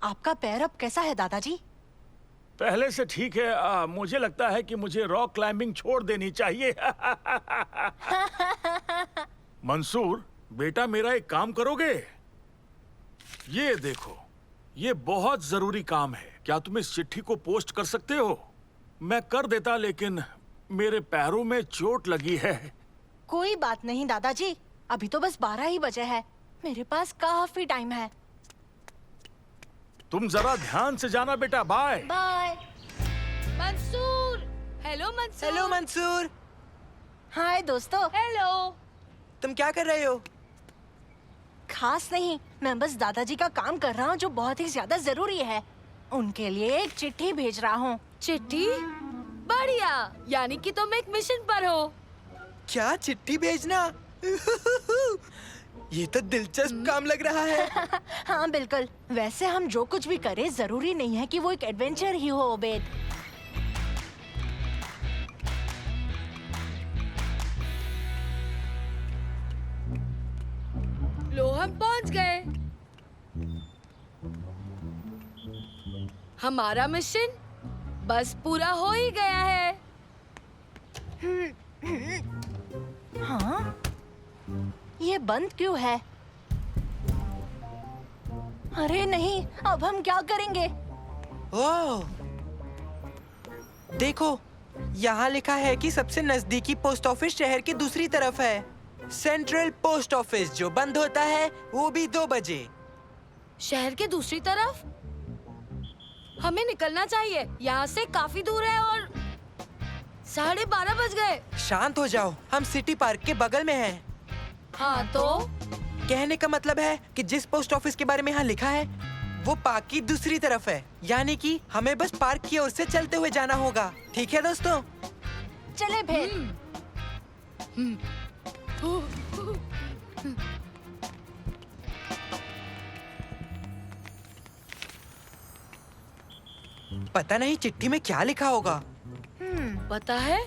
आपका पैर अब कैसा है दादाजी? पहले से ठीक है। मुझे लगता है कि मुझे रॉक क्लाइंबिंग छोड़ देनी चाहिए। मंसूर, बेटा मेरा एक काम करोगे? ये देखो, ये बहुत जरूरी काम है। क्या तुम इस चिट्ठी को पोस्ट कर सकते हो? मैं कर देता, लेकिन मेरे पैरों में चोट लगी है। कोई बात नहीं दादाजी, अभी तो बस 12 ही बजे है। मेरे पास काफी टाइम है। तुम जरा ध्यान से जाना बेटा। Bye bye. Mansoor. Hello Mansoor. Hello Mansoor. Hi दोस्तों। हेलो। तुम क्या कर रहे हो? खास नहीं, मैं बस दादाजी का काम कर रहा हूँ जो बहुत ही ज्यादा जरूरी है। उनके लिए एक चिट्ठी भेज रहा हूँ। चिट्ठी? बढ़िया, यानी कि तुम एक मिशन पर हो। क्या चिट्ठी भेजना? ये तो दिलचस्प काम लग रहा है। हाँ बिल्कुल। वैसे हम जो कुछ भी करें जरूरी नहीं है कि वो एक एडवेंचर ही हो उबैद। लो हम पहुंच गए। हमारा मिशन बस पूरा हो ही गया है। हाँ? ये बंद क्यों है? अरे नहीं, अब हम क्या करेंगे? ओह, देखो, यहाँ लिखा है कि सबसे नजदीकी पोस्ट ऑफिस शहर की दूसरी तरफ है। सेंट्रल पोस्ट ऑफिस जो बंद होता है वो भी 2 बजे। शहर के दूसरी तरफ? हमें निकलना चाहिए, यहाँ से काफी दूर है और 12:30 बज गए। शांत हो जाओ, हम सिटी पार्क के बगल में हैं। हाँ तो? कहने का मतलब है कि जिस पोस्ट ऑफिस के बारे में यहाँ लिखा है वो पार्क की दूसरी तरफ है, यानी कि हमें बस पार्क की ओर से चलते हुए जाना होगा। ठीक है दोस्तों? चले फिर। पता नहीं चिट्ठी में क्या लिखा होगा। पता है,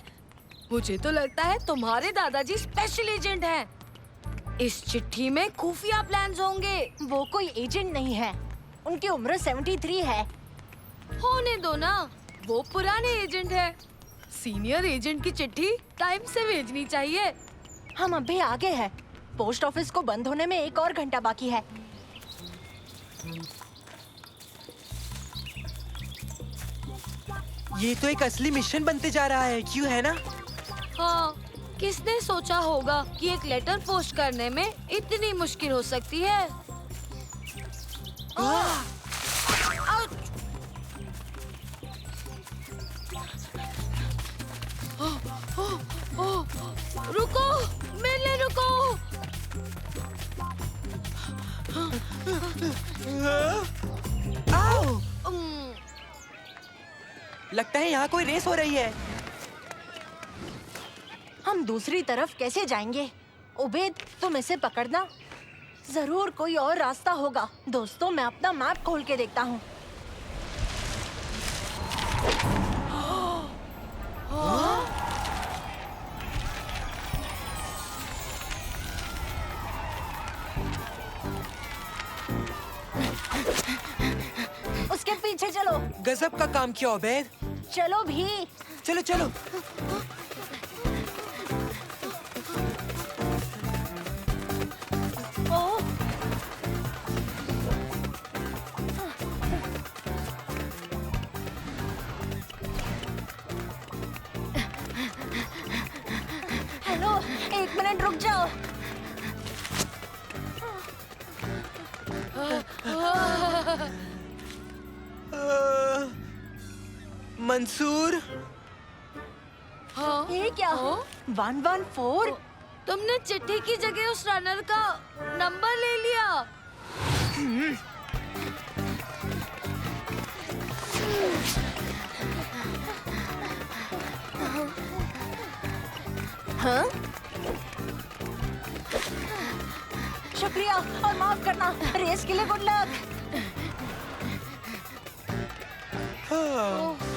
मुझे तो लगता है तुम्हारे दादाजी स्पेशल एजेंट हैं। इस चिट्ठी में खुफिया प्लान्स होंगे। वो कोई एजेंट नहीं है, उनकी उम्र 73 है। होने दो ना, वो पुराने एजेंट है। सीनियर एजेंट की चिट्ठी टाइम से भेजनी चाहिए। हम अभी आगे हैं। पोस्ट ऑफिस को बंद होने में 1 और घंटा बाकी है। ये तो एक असली मिशन बनते जा रहा है, क्यों है ना? हाँ, किसने सोचा होगा कि एक लेटर पोस्ट करने में इतनी मुश्किल हो सकती है। रुको, मिलने रुको। आओ! लगता है यहाँ कोई रेस हो रही है। हम दूसरी तरफ कैसे जाएंगे? उबैद, तुम इसे पकड़ना, जरूर कोई और रास्ता होगा। दोस्तों, मैं अपना मैप खोल के देखता हूँ। उसके पीछे चलो। गजब का काम किया उबैद। चलो भी। चलो चलो। ओह, हेलो, 1 मिनट रुक जाओ। मंसूर, हाँ? ये क्या? 114? तुमने चिट्ठी की जगह उस रनर का नंबर ले लिया। हाँ? शुक्रिया और माफ करना। रेस के लिए गुड लक।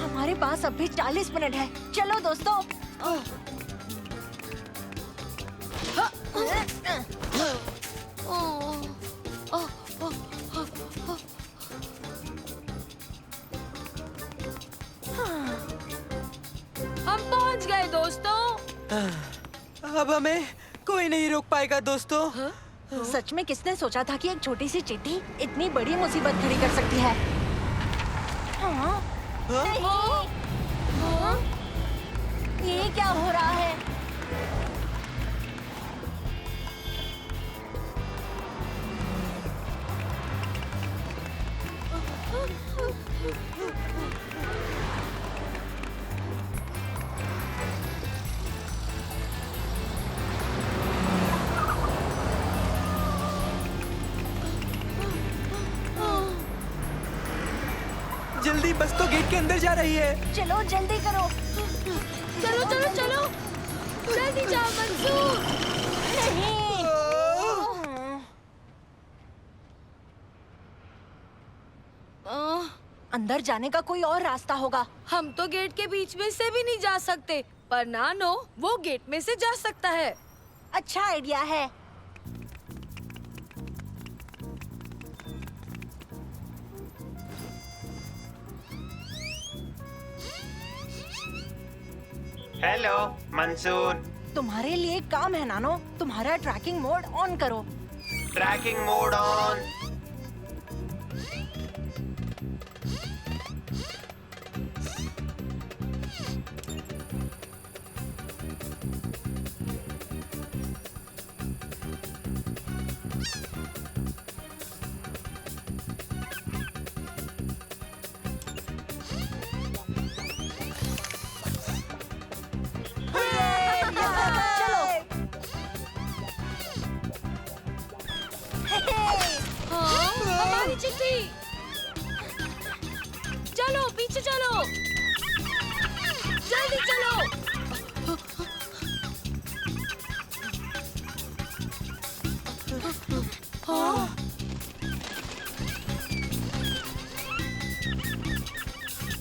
हमारे पास अभी 40 मिनट है। चलो दोस्तों। हम पहुंच गए दोस्तों। अब हमें कोई नहीं रोक पाएगा दोस्तों। सच में किसने सोचा था कि एक छोटी सी चिट्ठी इतनी बड़ी मुसीबत खड़ी कर सकती है? हाँ? नहीं। हाँ? ये क्या हो रहा है? जल्दी, बस तो गेट के अंदर जा रही है। चलो जल्दी करो। चलो चलो चलो, जल्दी जाओ मंसूर। नहीं। अंदर जाने का कोई और रास्ता होगा। हम तो गेट के बीच में से भी नहीं जा सकते, पर नानो वो गेट में से जा सकता है। अच्छा आइडिया है। हेलो मंसूर। तुम्हारे लिए एक काम है नानो। तुम्हारा ट्रैकिंग मोड ऑन करो। Tracking mode on. हमारी चिट्ठी। चलो पीछे चलो, जल्दी चलो। हाँ?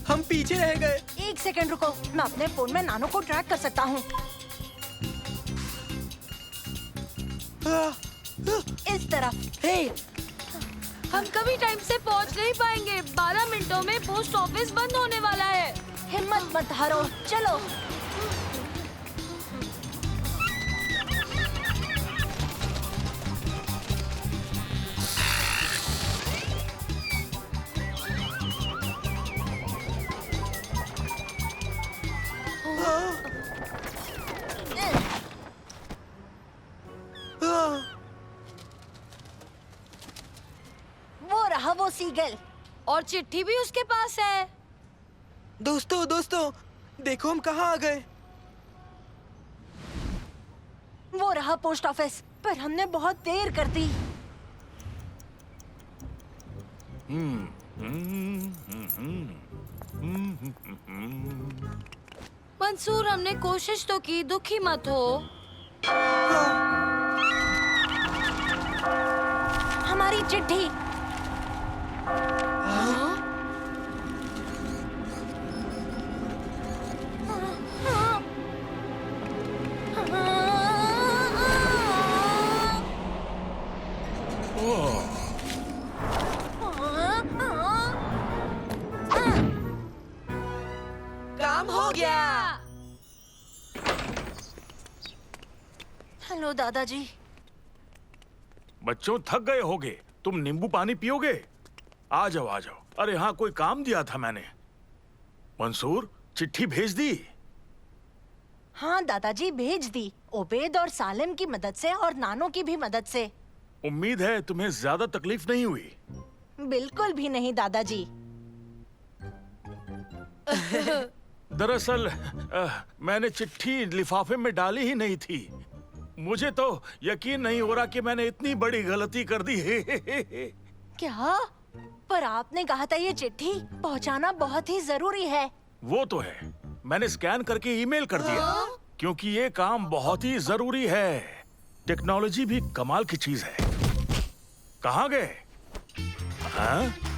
हम पीछे रह गए। एक सेकंड रुको, मैं अपने फोन में नानो को ट्रैक कर सकता हूँ। इस तरफ। हे, हम कभी टाइम से पहुंच नहीं पाएंगे। 12 मिनटों में पोस्ट ऑफिस बंद होने वाला है। हिम्मत मत हारो, चलो। वो रहा वो सीगल। और चिट्ठी भी उसके पास है। दोस्तों दोस्तों, देखो हम कहाँ आ गए। वो रहा पोस्ट ऑफिस, पर हमने बहुत देर कर दी। मंसूर, हमने कोशिश तो की, दुखी मत हो। हमारी चिट्ठी। काम हो गया। हेलो दादाजी। बच्चों, थक गए होगे। तुम नींबू पानी पियोगे? आ जाओ आ जाओ। अरे हाँ, कोई काम दिया था मैंने। मंसूर, चिट्ठी भेज दी? हाँ दादाजी, भेज दी। ओबेद और सालिम की मदद से और नानो की भी मदद से। उम्मीद है तुम्हें ज्यादा तकलीफ नहीं हुई। बिल्कुल भी नहीं दादाजी। दरअसल मैंने चिट्ठी लिफाफे में डाली ही नहीं थी। मुझे तो यकीन नहीं हो रहा कि मैंने इतनी बड़ी गलती कर दी है। क्या? पर आपने कहा था ये चिट्ठी पहुंचाना बहुत ही जरूरी है। वो तो है, मैंने स्कैन करके ईमेल कर दिया क्योंकि ये काम बहुत ही जरूरी है। टेक्नोलॉजी भी कमाल की चीज है। कहाँ गए? हाँ?